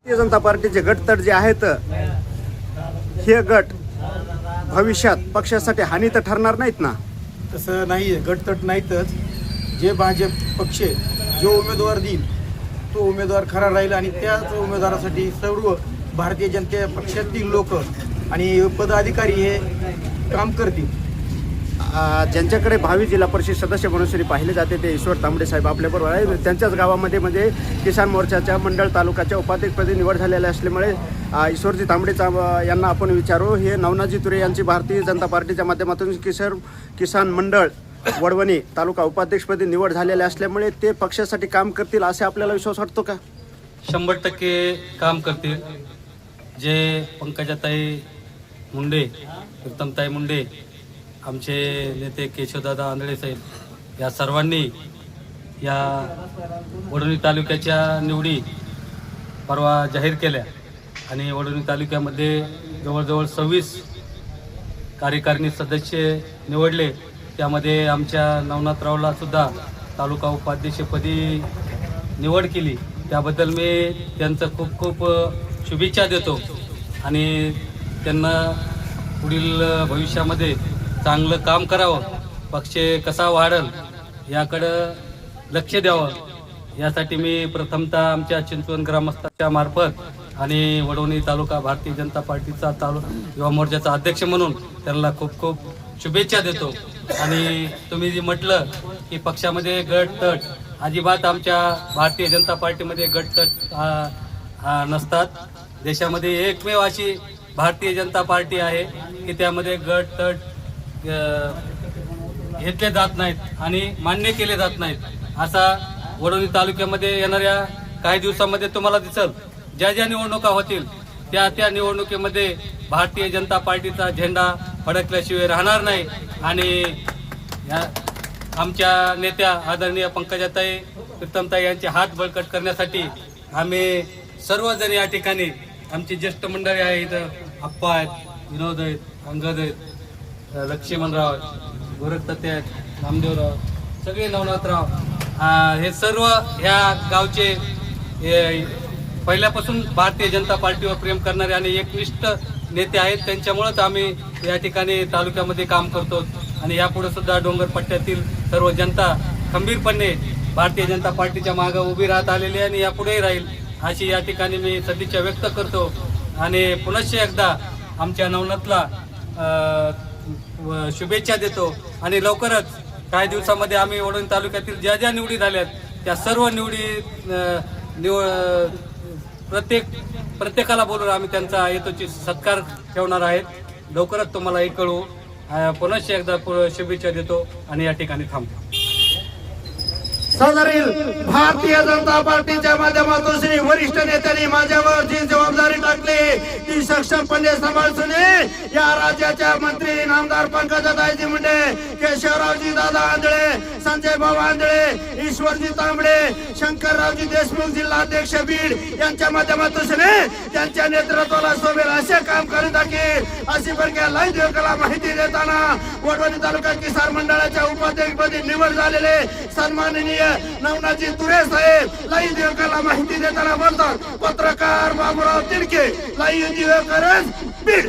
भारतीय जनता पार्टीचे गटतट जे आहेत हे गट भविष्यात पक्षासाठी हानी तर ठरणार नाहीत ना? तसं नाही आहे, गटतट नाहीतच. जे भाजप पक्ष जो उमेदवार देईल तो उमेदवार खरा राहील आणि त्याच उमेदवारासाठी सर्व भारतीय जनता पक्षातील लोक आणि पदाधिकारी हे काम करतील. ज्यांच्याकडे भावी जिल्हा परिषद सदस्य म्हणून श्री पाहिले जाते ते ईश्वर तांबडे साहेब आपल्याबरोबर आहे. त्यांच्याच गावामध्ये म्हणजे किसान मोर्चाच्या मंडळ तालुक्याच्या उपाध्यक्षपदी निवड झालेली असल्यामुळे ईश्वरजी तांबडे यांना आपण विचारू. हे नवनाथजी तुरे यांची भारतीय जनता पार्टीच्या माध्यमातून किसान मंडळ वडवणी तालुका उपाध्यक्षपदी निवड झालेली असल्यामुळे ते पक्षासाठी काम करतील असे आपल्याला विश्वास वाटतो का? 100% काम करतील. जे पंकजाताई मुंडे, उत्तमताई मुंडे, आमचे नेते केशवदादा आंधळे साहेब या सर्वांनी या वडवणी तालुक्याच्या निवडी परवा जाहीर केल्या आणि वडवणी तालुक्यामध्ये जवळजवळ 26 कार्यकारिणी सदस्य निवडले. त्यामध्ये आमच्या नवनाथरावला सुद्धा तालुका उपाध्यक्षपदी निवड केली. त्याबद्दल मी त्यांचं खूप खूप शुभेच्छा देतो आणि त्यांना पुढील भविष्यामध्ये चांगलं काम करावं, पक्ष कसा वाढेल याकडं लक्ष द्यावं. यासाठी मी प्रथमतः आमच्या चिंचवण ग्रामस्थांच्या मार्फत आणि वडवणी तालुका भारतीय जनता पार्टीचा युवा मोर्चाचा अध्यक्ष म्हणून त्यांना खूप खूप शुभेच्छा देतो. आणि तुम्ही जे म्हटलं की पक्षामध्ये गट तट, अजिबात आमच्या भारतीय जनता पार्टीमध्ये गट तट नसतात. देशामध्ये एकमेव अशी भारतीय जनता पार्टी आहे की त्यामध्ये गट तट घेतले जात नाहीत आणि मान्य केले जात नाहीत. असा वडवणी तालुक्यामध्ये येणाऱ्या काही दिवसामध्ये तुम्हाला दिसेल. ज्या ज्या निवडणुका होतील त्या निवडणुकीमध्ये भारतीय जनता पार्टीचा झेंडा फडकल्याशिवाय राहणार नाही. आणि आमच्या नेत्या आदरणीय पंकजाताई उत्तमताई यांचे हात बळकट करण्यासाठी आम्ही सर्वजण या ठिकाणी, आमची ज्येष्ठ मंडळी आहे इथं, आप्पा आहेत, विनोद आहेत, अंगद आहेत, लक्ष्मणराव, गोरखतते आहेत, नामदेवराव, सगळे नवनाथराव, हे सर्व ह्या गावचे पहिल्यापासून भारतीय जनता पार्टीवर प्रेम करणारे आणि एकनिष्ठ नेते आहेत. त्यांच्यामुळेच आम्ही या ठिकाणी तालुक्यामध्ये काम करतो आणि यापुढे सुद्धा डोंगरपट्ट्यातील सर्व जनता खंबीरपणे भारतीय जनता पार्टीच्या मागे उभी राहत आलेली आहे आणि यापुढेही राहील अशी या ठिकाणी मी सदिच्छा व्यक्त करतो. आणि पुनश्च एकदा आमच्या नवनाथला शुभेच्छा देतो आणि लवकरच काही दिवसामध्ये आम्ही वडवणी तालुक्यातील ज्या ज्या निवडी झाल्यात त्या सर्व निवडी प्रत्येकाला बोलून आम्ही त्यांचा येतोची सत्कार ठेवणार आहेत. लवकरच तुम्हाला हे कळवू. पुनश्च एकदा शुभेच्छा देतो आणि या ठिकाणी थांबतो. सदरील भारतीय जनता पार्टीच्या माध्यमातून श्री वरिष्ठ नेत्यांनी माझ्यावर जी जबाबदारी टाकली ती सक्षमपणे सांभाळून या राज्याच्या मंत्री नामदार पंकजाताई मुंडे, केशवरावजी दादा आंधळे, संजय भाऊ आंधळे, ईश्वरजी तांबडे, शंकररावजी देशमुख जिल्हाध्यक्ष बीड यांच्या माध्यमातून त्यांच्या नेतृत्वाला सोबेल असे काम करून टाकेल अशी प्रक्रिया लाईव्ह देवकाला माहिती देताना वडवणी तालुका किसान मंडळाच्या उपाध्यक्षपदी निवड झालेले सन्माननीय नवनाथजी तुरे साहेब लाईव्ह देवकाला माहिती देताना बोलतात. पत्रकार बाबूराव तिडके, लाईव्ह देवकरच बीड.